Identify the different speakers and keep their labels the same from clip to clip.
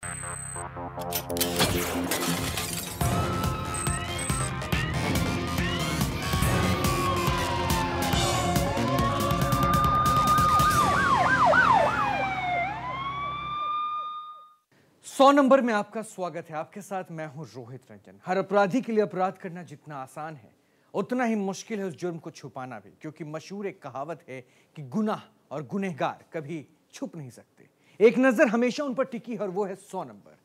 Speaker 1: 100 number में आपका स्वागत है। आपके साथ मैं हूं रोहित रंजन। हर अपराधी के लिए अपराध करना जितना आसान है उतना ही मुश्किल है उस जुर्म को छुपाना भी, क्योंकि मशहूर एक कहावत है कि गुनाह और गुनहगार कभी छुप नहीं सकते। एक नजर हमेशा उन पर टिकी और वो है 100 नंबर,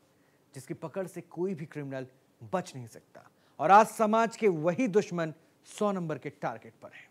Speaker 1: जिसकी पकड़ से कोई भी क्रिमिनल बच नहीं सकता। और आज समाज के वही दुश्मन 100 नंबर के टारगेट पर है।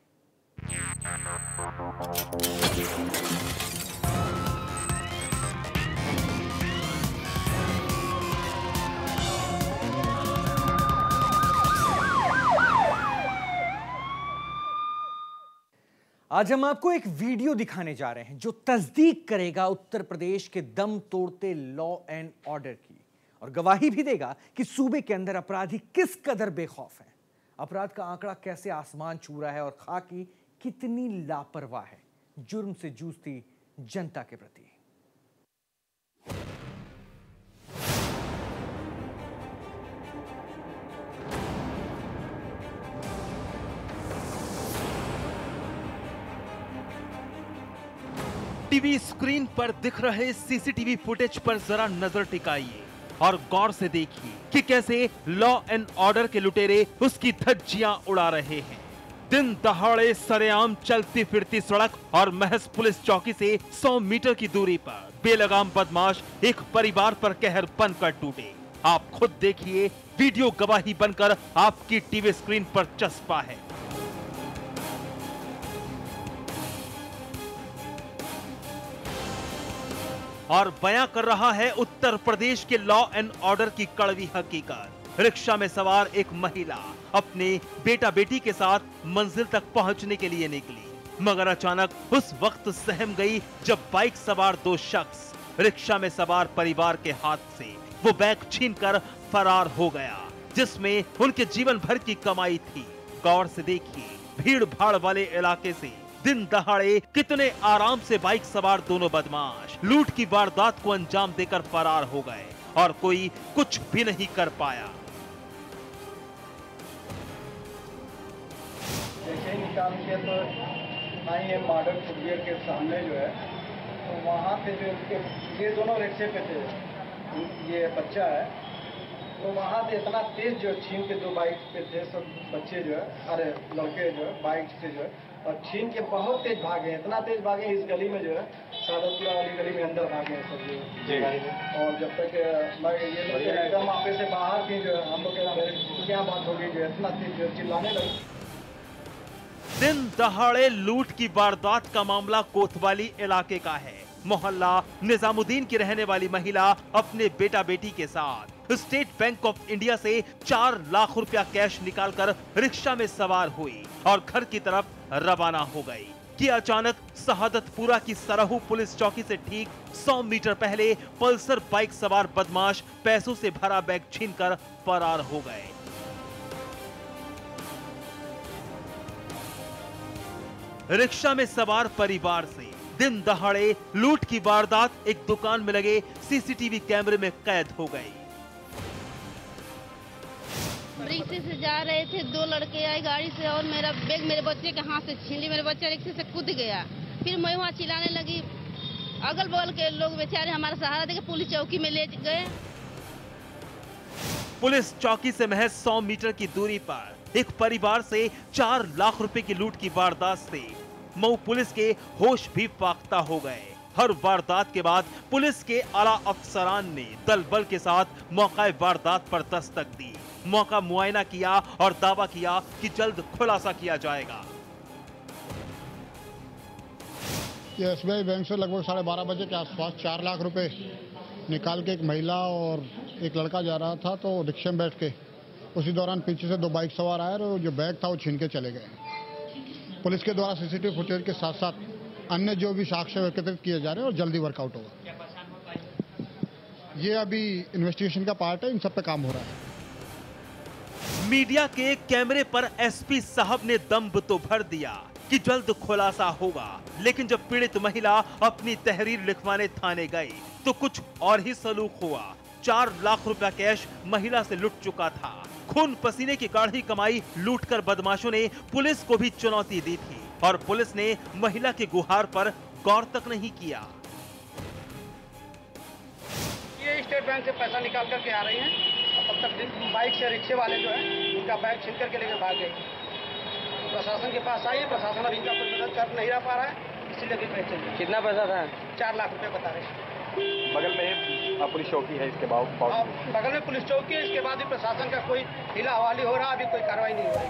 Speaker 1: आज हम आपको एक वीडियो दिखाने जा रहे हैं जो तस्दीक करेगा उत्तर प्रदेश के दम तोड़ते लॉ एंड ऑर्डर की, और गवाही भी देगा कि सूबे के अंदर अपराधी किस कदर बेखौफ हैं। अपराध का आंकड़ा कैसे आसमान छू रहा है और खाकी कितनी लापरवाह है जुर्म से जूझती जनता के प्रति।
Speaker 2: टीवी स्क्रीन पर दिख रहे सीसीटीवी फुटेज पर जरा नजर टिकाइए और गौर से देखिए कि कैसे लॉ एंड ऑर्डर के लुटेरे उसकी धज्जियां उड़ा रहे हैं। दिन दहाड़े सरेआम चलती फिरती सड़क और महज पुलिस चौकी से 100 मीटर की दूरी पर बेलगाम बदमाश एक परिवार पर कहर बनकर टूटे। आप खुद देखिए, वीडियो गवाही बनकर आपकी टीवी स्क्रीन पर चस्पा है। और बयां कर रहा है उत्तर प्रदेश के लॉ एंड ऑर्डर की कड़वी हकीकत। रिक्शा में सवार एक महिला अपने बेटा बेटी के साथ मंजिल तक पहुंचने के लिए निकली, मगर अचानक उस वक्त सहम गई जब बाइक सवार दो शख्स रिक्शा में सवार परिवार के हाथ से वो बैग छीनकर फरार हो गया, जिसमें उनके जीवन भर की कमाई थी। गौर से देखिए, भीड़ भाड़ वाले इलाके से दिन दहाड़े कितने आराम से बाइक सवार दोनों बदमाश लूट की वारदात को अंजाम देकर फरार हो गए और कोई कुछ भी नहीं कर पाया।
Speaker 3: जैसे ही निकाल के तो आई है मॉडर्न फुटवियर के सामने जो है, तो वहाँ पे जो ये दोनों रिक्शे पे थे, ये बच्चा है, तो वहाँ से इतना तेज जो छीन के दो बाइक पे थे सब बच्चे जो है, अरे लड़के जो है बाइक से जो है, और छीन के बहुत तेज भागे, इतना तेज भागे इस गली में जो है, सादतपुरा वाली गली में अंदर भागे हैं सब जो। और जब तक मैं ये लोग एकदम वहाँ से बाहर थी जो है, हम लोग क्या बात हो गई जो है, इतना तेज जो चिल्लाने लगे।
Speaker 2: दिन दहाड़े लूट की वारदात का मामला कोतवाली इलाके का है। मोहल्ला निजामुद्दीन की रहने वाली महिला अपने बेटा बेटी के साथ स्टेट बैंक ऑफ इंडिया से 4 लाख रुपया कैश निकालकर रिक्शा में सवार हुई और घर की तरफ रवाना हो गई कि अचानक शहादतपुरा की सरहू पुलिस चौकी से ठीक 100 मीटर पहले पल्सर बाइक सवार बदमाश पैसों से भरा बैग छीनकर फरार हो गए। रिक्शा में सवार परिवार से दिन दहाड़े लूट की वारदात एक दुकान में लगे सीसीटीवी कैमरे में कैद हो गई।
Speaker 4: रिक्शे से जा रहे थे, 2 लड़के आए गाड़ी से और मेरा बैग मेरे बच्चे के हाथ से छीन ली। मेरा बच्चा रिक्शे से कूद गया, फिर मैं वहाँ चिल्लाने लगी। अगल बगल के लोग बेचारे हमारा सहारा देके पुलिस चौकी में ले गए।
Speaker 2: पुलिस चौकी से महज 100 मीटर की दूरी पर एक परिवार से 4 लाख रुपए की लूट की वारदात से मऊ पुलिस के होश भी फाख्ता हो गए। हर वारदात के बाद पुलिस के आला अफसरान ने दल बल के साथ मौका वारदात पर दस्तक दी, मौका मुआयना किया और दावा किया कि जल्द खुलासा किया जाएगा।
Speaker 5: ये एसबीआई बैंक से लगभग 12:30 बजे के आसपास 4 लाख रुपए निकाल के एक महिला और एक लड़का जा रहा था, तो रिक्शे में बैठ के उसी दौरान पीछे से 2 बाइक सवार आए और जो बैग था वो छीन के चले गए। पुलिस के द्वारा सीसीटीवी फुटेज के साथ साथ अन्य जो भी साक्ष्य एकत्रित किए जा रहे हैं और जल्दी वर्कआउट होगा। ये अभी इन्वेस्टिगेशन का पार्ट है, इन सब पे काम हो रहा है।
Speaker 2: मीडिया के कैमरे पर एसपी साहब ने दम तो भर दिया कि जल्द खुलासा होगा, लेकिन जब पीड़ित महिला अपनी तहरीर लिखवाने थाने गई तो कुछ और ही सलूक हुआ। 4 लाख रुपया कैश महिला से लुट चुका था। खून पसीने की गाढ़ी कमाई लूटकर बदमाशों ने पुलिस को भी चुनौती दी थी और पुलिस ने महिला के गुहार पर गौर तक नहीं किया।
Speaker 3: ये स्टेट बैंक से पैसा निकाल करके आ रही हैं, तब तक बाइक से रिक्शे वाले जो है उनका बैग छीन करके लेकर भाग गए। प्रशासन के पास आई, प्रशासन अभी इनका कोई मदद कर नहीं रह पा रहा है, इसीलिए भी पैसे। कितना पैसा था? 4 लाख रुपए बता रहे।
Speaker 6: बगल में पुलिस चौकी है, इसके बाद
Speaker 3: बगल में पुलिस चौकी है, इसके बाद भी प्रशासन का कोई हिला हवाली हो रहा, अभी कोई कार्रवाई नहीं हो रही।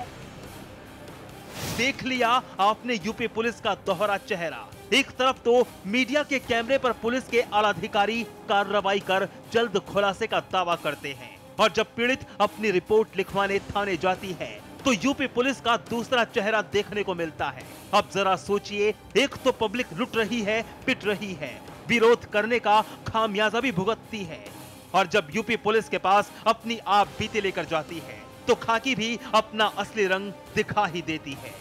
Speaker 2: देख लिया आपने यूपी पुलिस का दोहरा चेहरा। एक तरफ तो मीडिया के कैमरे पर पुलिस के आला अधिकारी कार्रवाई कर जल्द खुलासे का दावा करते हैं, और जब पीड़ित अपनी रिपोर्ट लिखवाने थाने जाती है तो यूपी पुलिस का दूसरा चेहरा देखने को मिलता है। अब जरा सोचिए, एक तो पब्लिक लुट रही है, पिट रही है, विरोध करने का खामियाजा भी भुगतती है, और जब यूपी पुलिस के पास अपनी आप बीते लेकर जाती है तो खाकी भी अपना असली रंग दिखा ही देती है।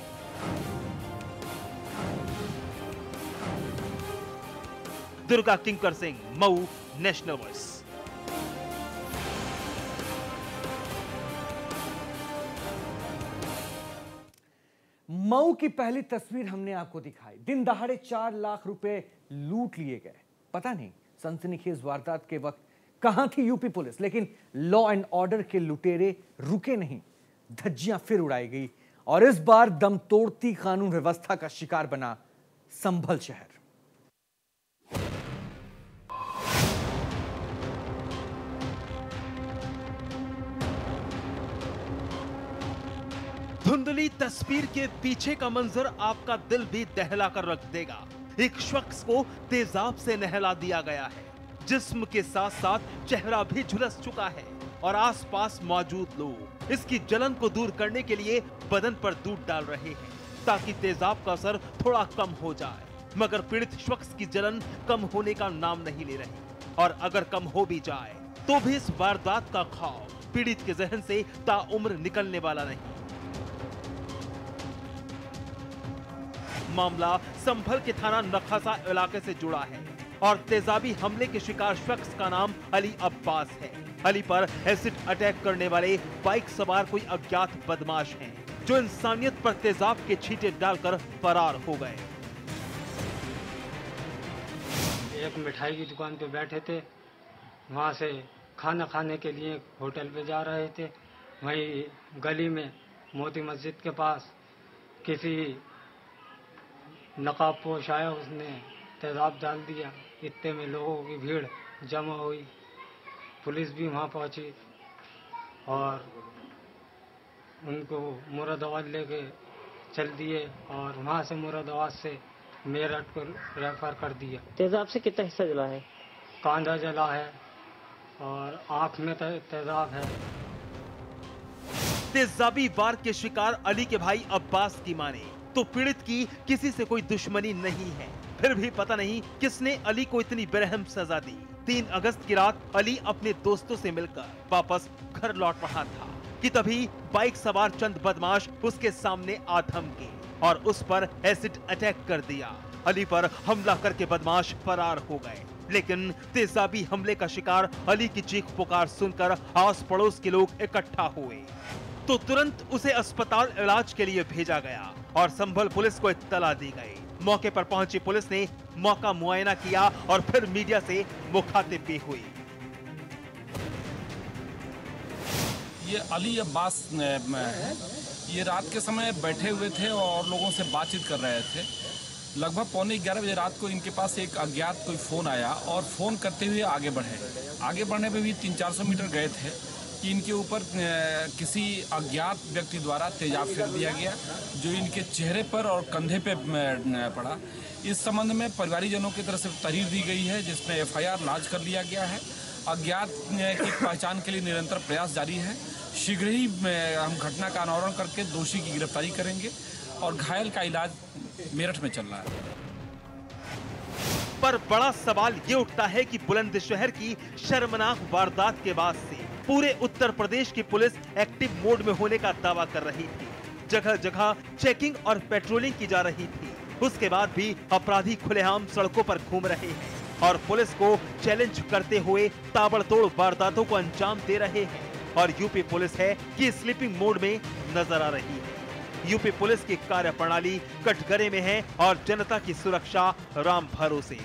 Speaker 2: दुर्गा किंकर सिंह, मऊ, नेशनल वॉइस।
Speaker 1: मऊ की पहली तस्वीर हमने आपको दिखाई। दिन दहाड़े 4 लाख रुपए लूट लिए गए। पता नहीं सनसनीखेज वारदात के वक्त कहां थी यूपी पुलिस, लेकिन लॉ एंड ऑर्डर के लुटेरे रुके नहीं। धज्जियां फिर उड़ाई गई और इस बार दम तोड़ती कानून व्यवस्था का शिकार बना संभल शहर।
Speaker 2: धुंधली तस्वीर के पीछे का मंजर आपका दिल भी दहला कर रख देगा। एक शख्स को तेजाब से नहला दिया गया है, जिस्म के साथ साथ चेहरा भी झुलस चुका है और आसपास मौजूद लोग इसकी जलन को दूर करने के लिए बदन पर दूध डाल रहे हैं ताकि तेजाब का असर थोड़ा कम हो जाए, मगर पीड़ित शख्स की जलन कम होने का नाम नहीं ले रही, और अगर कम हो भी जाए तो भी इस वारदात का खौफ पीड़ित के जहन से ताउम्र निकलने वाला नहीं। मामला संभल के थाना नखासा इलाके से जुड़ा है और तेजाबी हमले के शिकार शख्स का नाम अली अब्बास है। अली पर एसिड अटैक करने वाले बाइक सवार कोई अज्ञात बदमाश हैं, जो इंसानियत पर तेजाब के छींटे डालकर फरार हो गए।
Speaker 7: एक मिठाई की दुकान पे बैठे थे, वहाँ से खाना खाने के लिए होटल पे जा रहे थे। वहीं गली में मोती मस्जिद के पास किसी नकाबपोश आया, उसने तेजाब डाल दिया। इतने में लोगों की भीड़ जमा हुई, पुलिस भी वहाँ पहुँची और उनको मुरादाबाद लेके चल दिए और वहाँ से मुरादाबाद से मेरठ को रेफर कर दिया।
Speaker 8: तेजाब से कितना हिस्सा जला है?
Speaker 7: कांधा जला है और आँख में तेजाब है।
Speaker 2: तेजाबी वार के शिकार अली के भाई अब्बास की माने तो पीड़ित की किसी से कोई दुश्मनी नहीं है, फिर भी पता नहीं किसने अली को इतनी बेरहम सजा दी। 3 अगस्त की रात अली अपने दोस्तों से मिलकर वापस घर लौट रहा था कि तभी बाइक सवार चंद बदमाश उसके सामने आ धमके और उस पर एसिड अटैक कर दिया। अली पर हमला करके बदमाश फरार हो गए, लेकिन तेजाबी हमले का शिकार अली की चीख पुकार सुनकर आस पड़ोस के लोग इकट्ठा हुए तो तुरंत उसे अस्पताल इलाज के लिए भेजा गया और संभल पुलिस को इत्तला दी गई। मौके पर पहुंची पुलिस ने मौका मुआयना किया और फिर मीडिया से मुखातिब भी हुई।
Speaker 9: ये अली अब्बास ये रात के समय बैठे हुए थे और लोगों से बातचीत कर रहे थे। लगभग 11:15 बजे रात को इनके पास एक अज्ञात कोई फ़ोन आया और फ़ोन करते हुए आगे बढ़े। आगे बढ़ने पे भी 300-400 मीटर गए थे कि इनके ऊपर किसी अज्ञात व्यक्ति द्वारा तेजाब फेर दिया गया, जो इनके चेहरे पर और कंधे पे पड़ा। इस संबंध में परिवारीजनों की तरफ से तहरीर दी गई है, जिसमें FIR लॉन्च कर लिया गया है। अज्ञात की पहचान के लिए निरंतर प्रयास जारी है। शीघ्र ही हम घटना का अनावरण करके दोषी की गिरफ्तारी करेंगे और घायल का इलाज मेरठ में चल रहा है।
Speaker 2: पर बड़ा सवाल ये उठता है कि बुलंदशहर की शर्मनाक वारदात के बाद से पूरे उत्तर प्रदेश की पुलिस एक्टिव मोड में होने का दावा कर रही थी। जगह जगह चेकिंग और पेट्रोलिंग की जा रही थी। उसके बाद भी अपराधी खुलेआम सड़कों पर घूम रहे हैं। और पुलिस को चैलेंज करते हुए ताबड़तोड़ वारदातों को अंजाम दे रहे हैं। और यूपी पुलिस है कि स्लीपिंग मोड में नजर आ रही है। यूपी पुलिस की कार्यप्रणाली कटघरे में है और जनता की सुरक्षा राम भरोसे।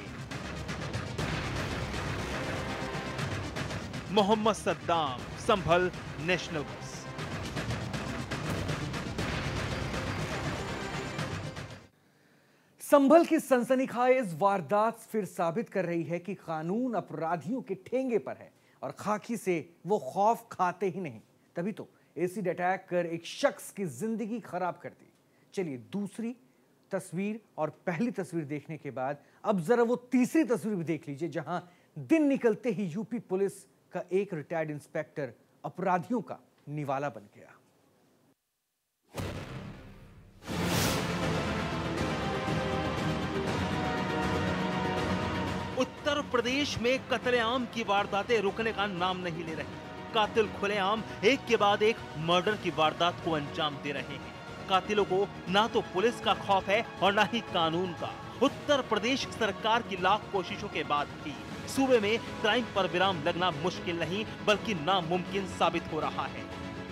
Speaker 2: मोहम्मद सद्दाम, संभल, नेशनल बस।
Speaker 1: संभल की सनसनीखेज वारदात फिर साबित कर रही है कि कानून अपराधियों के ठेंगे पर है और खाकी से वो खौफ खाते ही नहीं। तभी तो एसिड अटैक कर एक शख्स की जिंदगी खराब कर दी। चलिए दूसरी तस्वीर और पहली तस्वीर देखने के बाद अब जरा वो तीसरी तस्वीर भी देख लीजिए, जहां दिन निकलते ही यूपी पुलिस का एक रिटायर्ड इंस्पेक्टर अपराधियों का निवाला बन गया।
Speaker 2: उत्तर प्रदेश में कत्लेआम की वारदातें रुकने का नाम नहीं ले रही। कातिल खुलेआम एक के बाद एक मर्डर की वारदात को अंजाम दे रहे हैं। कातिलों को ना तो पुलिस का खौफ है और ना ही कानून का। उत्तर प्रदेश सरकार की लाख कोशिशों के बाद भी सूबे में क्राइम पर विराम लगना मुश्किल नहीं बल्कि नामुमकिन साबित हो रहा है।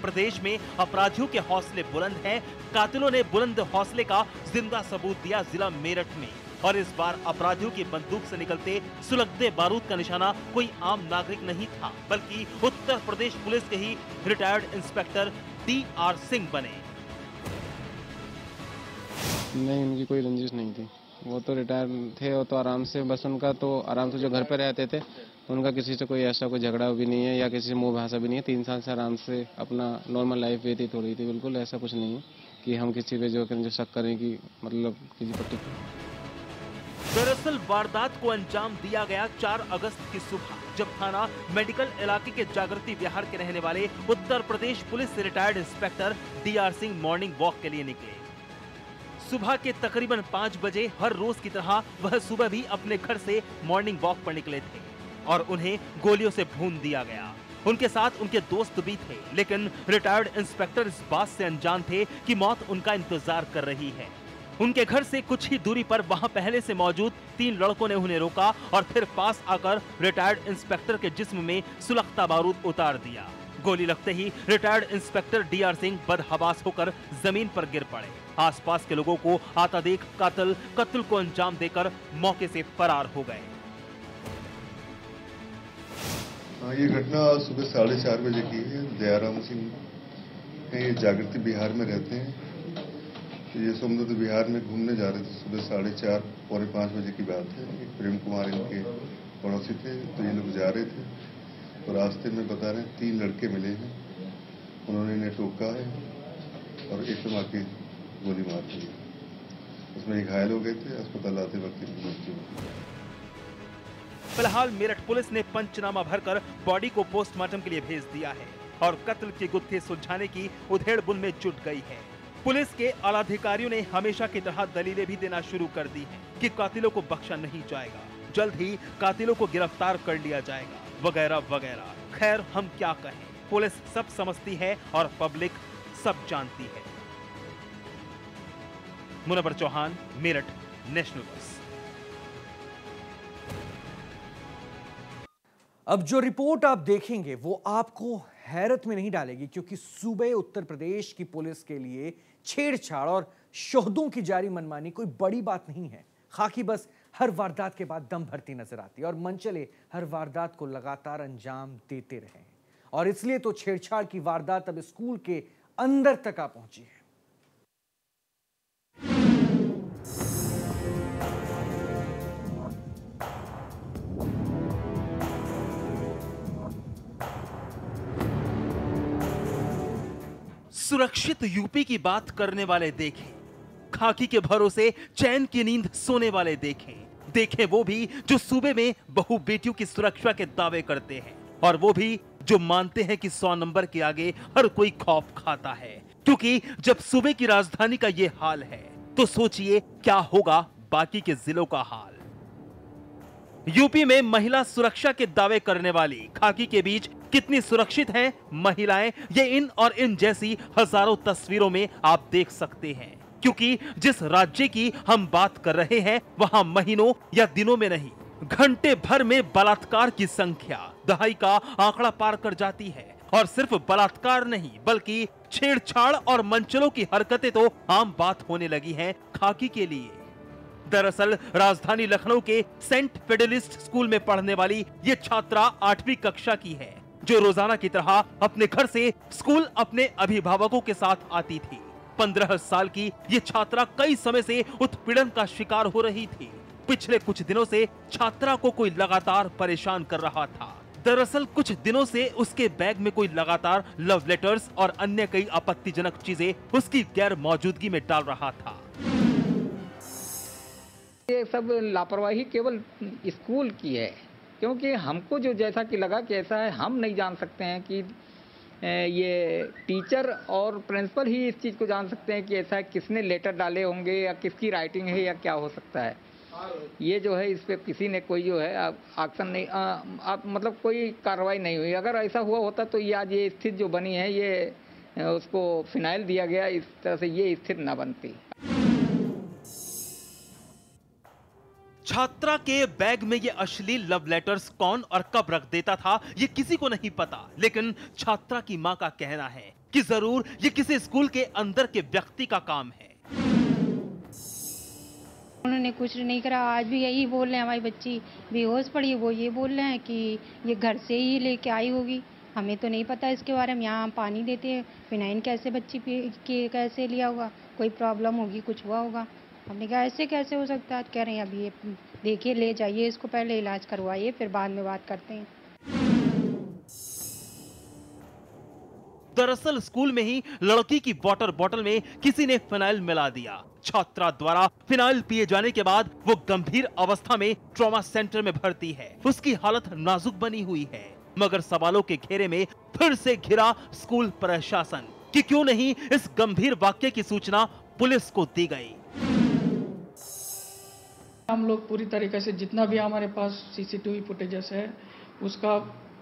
Speaker 2: प्रदेश में अपराधियों के हौसले बुलंद हैं। कातिलों ने बुलंद हौसले का जिंदा सबूत दिया जिला मेरठ में। और इस बार अपराधियों की बंदूक से निकलते सुलगते बारूद का निशाना कोई आम नागरिक नहीं था, बल्कि उत्तर प्रदेश पुलिस के ही रिटायर्ड इंस्पेक्टर DR सिंह बने।
Speaker 8: नहीं, उनकी कोई रंजिश नहीं थी। वो तो रिटायर थे और तो आराम से, बस उनका तो आराम से जो घर पे रहते थे, उनका किसी से कोई ऐसा कोई झगड़ा भी नहीं है या किसी से मुंह भाषा भी नहीं है। 3 साल से आराम से अपना नॉर्मल लाइफ व्यतीत हो रही थी। बिल्कुल ऐसा कुछ नहीं है कि हम किसी पे जो शक करें कि मतलब किसी पर।
Speaker 2: दरअसल वारदात को अंजाम दिया गया 4 अगस्त की सुबह, जब थाना मेडिकल इलाके के जागृति विहार के रहने वाले उत्तर प्रदेश पुलिस से retired inspector DR Singh morning walk के लिए निकले। सुबह के तकरीबन 5 बजे हर रोज की तरह वह सुबह भी अपने घर से मॉर्निंग वॉक पर निकले थे और उन्हें गोलियों से भून दिया गया। उनके साथ उनके दोस्त भी थे, लेकिन रिटायर्ड इंस्पेक्टर इस बात से अनजान थे कि मौत उनका इंतजार कर रही है। उनके घर से कुछ ही दूरी पर वहां पहले से मौजूद 3 लड़कों ने उन्हें रोका और फिर पास आकर रिटायर्ड इंस्पेक्टर के जिस्म में सुलगता बारूद उतार दिया। गोली लगते ही रिटायर्ड इंस्पेक्टर DR सिंह बदहवास होकर जमीन पर गिर पड़े। आसपास के लोगों को आता देख कातिल कत्ल को अंजाम देकर मौके से फरार हो गए।
Speaker 10: ये घटना सुबह 4:30 बजे की है। दयाराम सिंह ये जागृति बिहार में रहते हैं। तो ये सोमनाथ बिहार में घूमने जा रहे थे। सुबह 4:30 पौने 5 बजे की बात है। प्रेम कुमार इनके पड़ोसी थे, तो ये लोग जा रहे थे और रास्ते में बता रहे 3 लड़के मिले हैं। उन्होंने इन्हें टोका है और एकदम आके गोली मार दी। उसमें ये घायल हो गए थे। अस्पताल आते वक्त इनकी मृत्यु हो गई।
Speaker 2: फिलहाल मेरठ पुलिस ने पंचनामा भरकर बॉडी को पोस्टमार्टम के लिए भेज दिया है और कत्ल के गुत्थे सुलझाने की उधेड़-बुन में जुट गई है। पुलिस के आलाधिकारियों ने हमेशा की तरह दलीलें भी देना शुरू कर दी हैं कि कातिलों को बख्शा नहीं जाएगा, जल्द ही कातिलों को गिरफ्तार कर लिया जाएगा, वगैरह वगैरह। खैर हम क्या कहें, पुलिस सब समझती है और पब्लिक सब जानती है। मुनव्वर चौहान, मेरठ, नेशनल बस।
Speaker 1: अब जो रिपोर्ट आप देखेंगे वो आपको हैरत में नहीं डालेगी, क्योंकि सूबे उत्तर प्रदेश की पुलिस के लिए छेड़छाड़ और शोहदों की जारी मनमानी कोई बड़ी बात नहीं है। खाकी बस हर वारदात के बाद दम भरती नजर आती है और मनचले हर वारदात को लगातार अंजाम देते रहे। और इसलिए तो छेड़छाड़ की वारदात अब स्कूल के अंदर तक आ पहुंची है।
Speaker 2: सुरक्षित यूपी की बात करने वाले देखें, खाकी के भरोसे चैन की नींद सोने वाले देखें वो भी जो सूबे में बहू बेटियों की सुरक्षा के दावे करते हैं, और वो भी जो मानते हैं कि 100 नंबर के आगे हर कोई खौफ खाता है। क्योंकि जब सूबे की राजधानी का ये हाल है तो सोचिए क्या होगा बाकी के जिलों का हाल। यूपी में महिला सुरक्षा के दावे करने वाली खाकी के बीच कितनी सुरक्षित हैं महिलाएं, ये इन और इन जैसी हजारों तस्वीरों में आप देख सकते हैं। क्योंकि जिस राज्य की हम बात कर रहे हैं वहां महीनों या दिनों में नहीं घंटे भर में बलात्कार की संख्या दहाई का आंकड़ा पार कर जाती है। और सिर्फ बलात्कार नहीं बल्कि छेड़छाड़ और मनचलों की हरकतें तो आम बात होने लगी हैं खाकी के लिए। दरअसल राजधानी लखनऊ के सेंट फिडेलिस्ट स्कूल में पढ़ने वाली ये छात्रा 8वीं कक्षा की है, जो रोजाना की तरह अपने घर से स्कूल अपने अभिभावकों के साथ आती थी। 15 साल की ये छात्रा कई समय से उत्पीड़न का शिकार हो रही थी। पिछले कुछ दिनों से छात्रा को कोई लगातार परेशान कर रहा था। दरअसल कुछ दिनों से उसके बैग में कोई लगातार लव लेटर्स और अन्य कई आपत्तिजनक चीजें उसकी गैर मौजूदगी में डाल रहा था।
Speaker 11: ये सब लापरवाही केवल स्कूल की है, क्योंकि हमको जो जैसा कि लगा कि ऐसा है, हम नहीं जान सकते हैं कि ये टीचर और प्रिंसिपल ही इस चीज़ को जान सकते हैं कि ऐसा है, किसने लेटर डाले होंगे या किसकी राइटिंग है या क्या हो सकता है। ये जो है इस पे किसी ने कोई जो है एक्शन नहीं मतलब कोई कार्रवाई नहीं हुई। अगर ऐसा हुआ होता तो ये आज ये स्थिति जो बनी है, ये उसको फिनाइल दिया गया, इस तरह से ये स्थिति ना बनती।
Speaker 2: छात्रा के बैग में ये अश्लील लव लेटर्स कौन और कब रख देता था ये किसी को नहीं पता, लेकिन छात्रा की मां का कहना है कि जरूर ये किसी स्कूल के अंदर के व्यक्ति का काम है।
Speaker 12: उन्होंने कुछ नहीं करा, आज भी यही बोल रहे हैं, हमारी बच्ची बेहोश पड़ी, वो ये बोल रहे हैं कि ये घर से ही लेके आई होगी। हमें तो नहीं पता इसके बारे में। यहाँ हम पानी देते हैं, फिनाइन कैसे बच्ची के कैसे लिया होगा, कोई प्रॉब्लम होगी, कुछ हुआ होगा। हमने कहा ऐसे कैसे हो सकता है। कह रहे हैं अभी ये देखिए, ले जाइए इसको, पहले इलाज करवाइए, फिर बाद में बात करते हैं।
Speaker 2: दरअसल स्कूल में ही लड़की की वाटर बोतल में किसी ने फिनाइल मिला दिया। छात्रा द्वारा फिनाइल पिए जाने के बाद वो गंभीर अवस्था में ट्रॉमा सेंटर में भर्ती है। उसकी हालत नाजुक बनी हुई है, मगर सवालों के घेरे में फिर से घिरा स्कूल प्रशासन कि क्यों नहीं इस गंभीर वाकये की सूचना पुलिस को दी गई।
Speaker 13: हम लोग पूरी तरीके से जितना भी हमारे पास सीसीटीवी फुटेजेस है उसका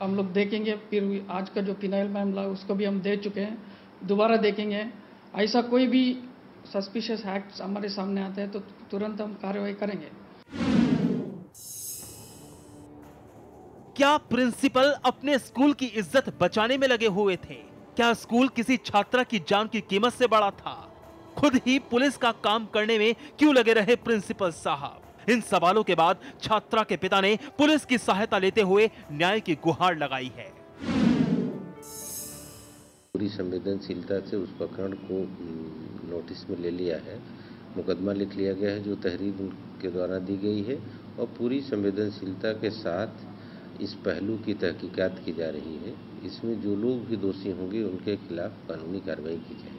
Speaker 13: हम लोग देखेंगे। फिर आज का जो फिनाइल मामला उसको भी हम दे चुके हैं, दोबारा देखेंगे। ऐसा कोई भी सस्पिशियस एक्ट्स हमारे सामने आते हैं तो तुरंत हम कार्रवाई करेंगे।
Speaker 2: क्या प्रिंसिपल अपने स्कूल की इज्जत बचाने में लगे हुए थे? क्या स्कूल किसी छात्रा की जान की कीमत से बड़ा था? खुद ही पुलिस का काम करने में क्यों लगे रहे प्रिंसिपल साहब? इन सवालों के बाद छात्रा के पिता ने पुलिस की सहायता लेते हुए न्याय की गुहार लगाई है।
Speaker 14: पूरी संवेदनशीलता से उस प्रकरण को नोटिस में ले लिया है, मुकदमा लिख लिया गया है जो तहरीर उनके द्वारा दी गई है, और पूरी संवेदनशीलता के साथ इस पहलू की तहकीकात की जा रही है। इसमें जो लोग भी दोषी होंगे उनके खिलाफ कानूनी कार्रवाई की जाएगी।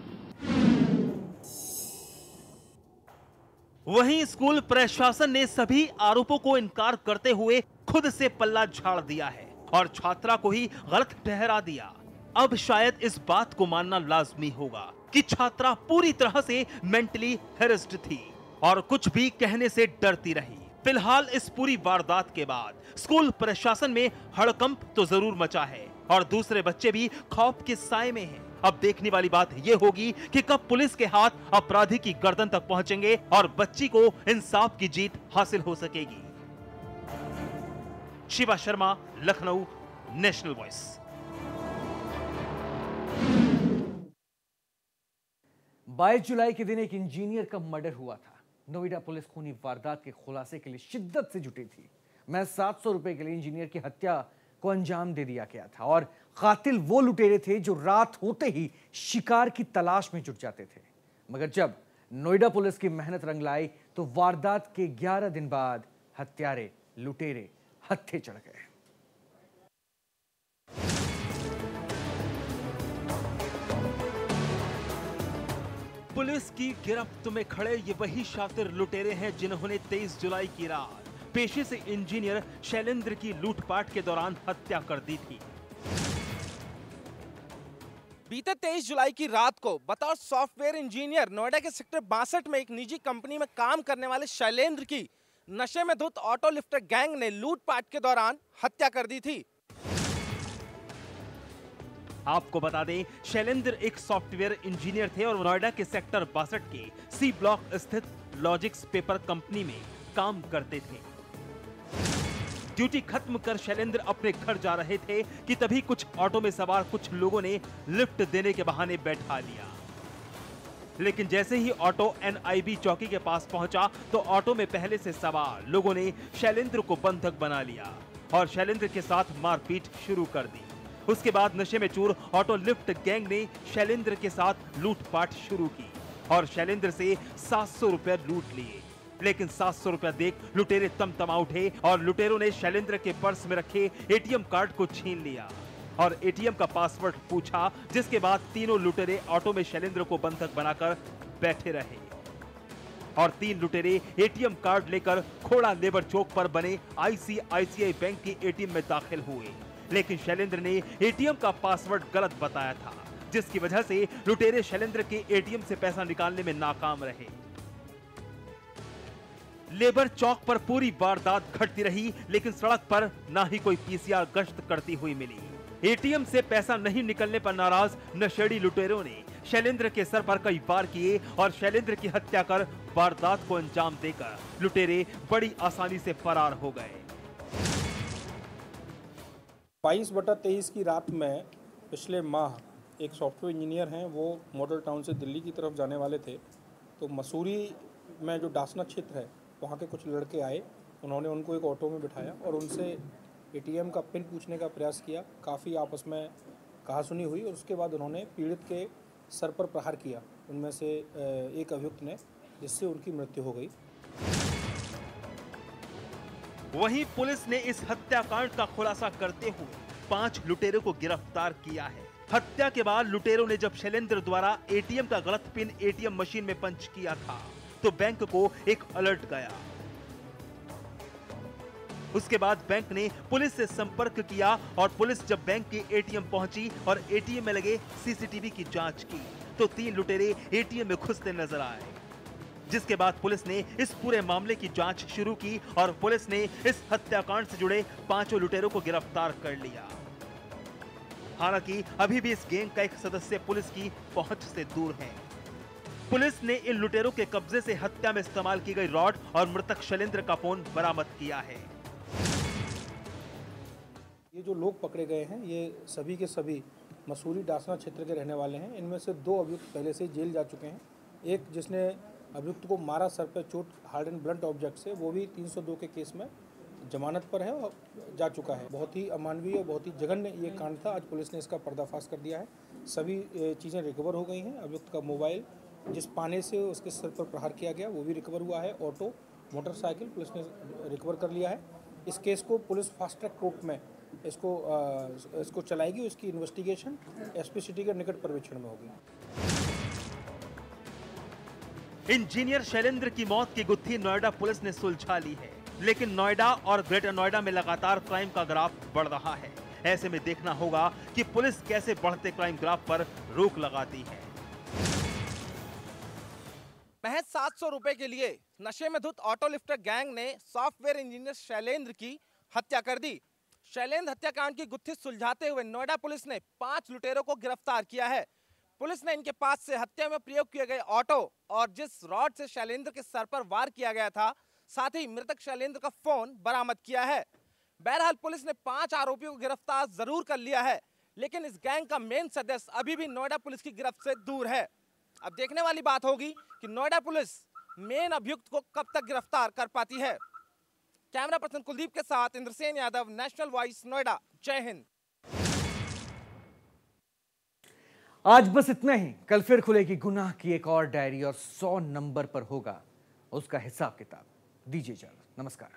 Speaker 2: वहीं स्कूल प्रशासन ने सभी आरोपों को इनकार करते हुए खुद से पल्ला झाड़ दिया है और छात्रा को ही गलत ठहरा दिया। अब शायद इस बात को मानना लाजमी होगा कि छात्रा पूरी तरह से मेंटली हेरेस्ड थी और कुछ भी कहने से डरती रही। फिलहाल इस पूरी वारदात के बाद स्कूल प्रशासन में हड़कंप तो जरूर मचा है और दूसरे बच्चे भी खौफ के साए में हैं। अब देखने वाली बात यह होगी कि कब पुलिस के हाथ अपराधी की गर्दन तक पहुंचेंगे और बच्ची को इंसाफ की जीत हासिल हो सकेगी। Shiva Sharma, Lucknow, national voice.
Speaker 1: 22 जुलाई के दिन एक इंजीनियर का मर्डर हुआ था। नोएडा पुलिस खूनी वारदात के खुलासे के लिए शिद्दत से जुटी थी। मैं 700 रुपए के लिए इंजीनियर की हत्या को अंजाम दे दिया गया था और कातिल वो लुटेरे थे जो रात होते ही शिकार की तलाश में जुट जाते थे। मगर जब नोएडा पुलिस की मेहनत रंग लाई तो वारदात के 11 दिन बाद हत्यारे लुटेरे हत्थे चढ़ गए।
Speaker 2: पुलिस की गिरफ्त में खड़े ये वही शातिर लुटेरे हैं जिन्होंने 23 जुलाई की रात पेशे से इंजीनियर शैलेंद्र की लूटपाट के दौरान हत्या कर दी थी।
Speaker 15: बीते 23 जुलाई की रात को बतौर सॉफ्टवेयर इंजीनियर नोएडा के सेक्टर 62 में एक निजी कंपनी में काम करने वाले शैलेंद्र की नशे में धुत ऑटो लिफ्टर गैंग ने लूटपाट के दौरान हत्या कर दी थी।
Speaker 2: आपको बता दें, शैलेंद्र एक सॉफ्टवेयर इंजीनियर थे और नोएडा के सेक्टर 62 के सी ब्लॉक स्थित लॉजिक्स पेपर कंपनी में काम करते थे। ड्यूटी खत्म कर शैलेंद्र अपने घर जा रहे थे कि तभी कुछ ऑटो में सवार कुछ लोगों ने लिफ्ट देने के बहाने बैठा लिया। लेकिन जैसे ही ऑटो NIB चौकी के पास पहुंचा तो ऑटो में पहले से सवार लोगों ने शैलेंद्र को बंधक बना लिया और शैलेंद्र के साथ मारपीट शुरू कर दी। उसके बाद नशे में चूर ऑटो लिफ्ट गैंग ने शैलेंद्र के साथ लूटपाट शुरू की और शैलेंद्र से 700 रुपए लूट लिए। लेकिन 700 रुपया देख लुटेरे तमतमा उठे और लुटेरों ने शैलेंद्र के पर्स में रखे ATM कार्ड को छीन लिया और ATM का पासवर्ड पूछा, जिसके बाद तीनों लुटेरे ऑटो में शैलेंद्र को बंधक बनाकर बैठे रहे और 3 लुटेरे ATM कार्ड लेकर खोड़ा लेबर चौक पर बने ICICI बैंक की ATM में दाखिल हुए। लेकिन शैलेंद्र ने ATM का पासवर्ड गलत बताया था, जिसकी वजह से लुटेरे शैलेंद्र के ATM से पैसा निकालने में नाकाम रहे। लेबर चौक पर पूरी वारदात घटती रही, लेकिन सड़क पर ना ही कोई PCR गश्त करती हुई मिली। ATM से पैसा नहीं निकलने पर नाराज नशेड़ी लुटेरों ने शैलेंद्र के सर पर कई वार किए और शैलेंद्र की हत्या कर वारदात को अंजाम देकर लुटेरे बड़ी आसानी से फरार हो गए।
Speaker 16: 22/23 की रात में पिछले माह एक सॉफ्टवेयर इंजीनियर हैं, वो मॉडल टाउन से दिल्ली की तरफ जाने वाले थे। तो मसूरी में जो डासना क्षेत्र है वहाँ के कुछ लड़के आए, उन्होंने उनको एक ऑटो में बिठाया और उनसे ATM का पिन पूछने का प्रयास किया। काफ़ी आपस में कहासुनी हुई और उसके बाद उन्होंने पीड़ित के सर पर प्रहार किया, उनमें से एक अभियुक्त ने, जिससे उनकी मृत्यु हो गई।
Speaker 2: वहीं पुलिस ने इस हत्याकांड का खुलासा करते हुए 5 लुटेरों को गिरफ्तार किया है। हत्या के बाद लुटेरों ने जब शैलेंद्र द्वारा ATM का गलत पिन ATM मशीन में पंच किया था तो बैंक को एक अलर्ट गया। उसके बाद बैंक ने पुलिस से संपर्क किया और पुलिस जब बैंक के ATM पहुंची और ATM में लगे CCTV की जांच की तो 3 लुटेरे ATM में घुसते नजर आए, जिसके बाद पुलिस ने इस पूरे मामले की जांच शुरू की और पुलिस ने इस हत्याकांड से जुड़े 5 लुटेरों को गिरफ्तार कर लिया। हालांकि अभी भी इस गैंग का एक सदस्य पुलिस की पहुंच से दूर है। पुलिस ने इन लुटेरों के कब्जे से हत्या में इस्तेमाल की गई रॉड और मृतक शैलेंद्र का फोन बरामद किया है।
Speaker 16: ये जो लोग पकड़े गए हैं ये सभी के सभी मसूरी डासना क्षेत्र के रहने वाले हैं। इनमें से 2 अभियुक्त पहले से जेल जा चुके हैं। एक जिसने अभियुक्त को मारा सर पर चोट हार्ड एंड ब्लंट ऑब्जेक्ट से, वो भी 302 के केस में जमानत पर है और जा चुका है। बहुत ही अमानवीय और बहुत ही जघन्य ये कांड था। आज पुलिस ने इसका पर्दाफाश कर दिया है। सभी चीज़ें रिकवर हो गई हैं। अभियुक्त का मोबाइल, जिस पाने से उसके सर पर प्रहार किया गया, वो भी रिकवर हुआ है। ऑटो, मोटरसाइकिल पुलिस ने रिकवर कर लिया है। इस केस को पुलिस फास्ट ट्रैक कोर्ट में इसको चलाएगी। उसकी इन्वेस्टिगेशन SP सिटी के निकट पर्यवेक्षण में होगी।
Speaker 2: इंजीनियर शैलेंद्र की मौत की गुत्थी नोएडा पुलिस ने सुलझा ली है, लेकिन नोएडा और ग्रेटर नोएडा में लगातार क्राइम का ग्राफ बढ़ रहा है। ऐसे में देखना होगा कि पुलिस कैसे बढ़ते क्राइम ग्राफ पर रोक लगाती है।
Speaker 15: महज 700 रुपए के लिए नशे में धुत ऑटो लिफ्टर गैंग ने सॉफ्टवेयर इंजीनियर शैलेंद्र की हत्या कर दी। शैलेंद्र हत्याकांड की गुत्थी सुलझाते हुए नोएडा पुलिस ने 5 लुटेरों को गिरफ्तार किया है। पुलिस ने इनके पास से हत्या में प्रयोग किए गए ऑटो और जिस रॉड से शैलेंद्र के सर पर वार किया गया था, साथ ही मृतक शैलेंद्र का फोन बरामद किया है। बहरहाल पुलिस ने 5 आरोपियों को गिरफ्तार जरूर कर लिया है, लेकिन इस गैंग का मेन सदस्य अभी भी नोएडा पुलिस की गिरफ्त से दूर है। अब देखने वाली बात होगी कि नोएडा पुलिस मेन अभियुक्त को कब तक गिरफ्तार कर पाती है। कैमरा पर्सन कुलदीप के साथ इंद्रसेन यादव, नेशनल वॉइस, नोएडा। जय हिंद।
Speaker 1: आज बस इतना ही। कल फिर खुलेगी गुनाह की एक और डायरी और 100 नंबर पर होगा उसका हिसाब किताब। दीजिए इजाजत। नमस्कार।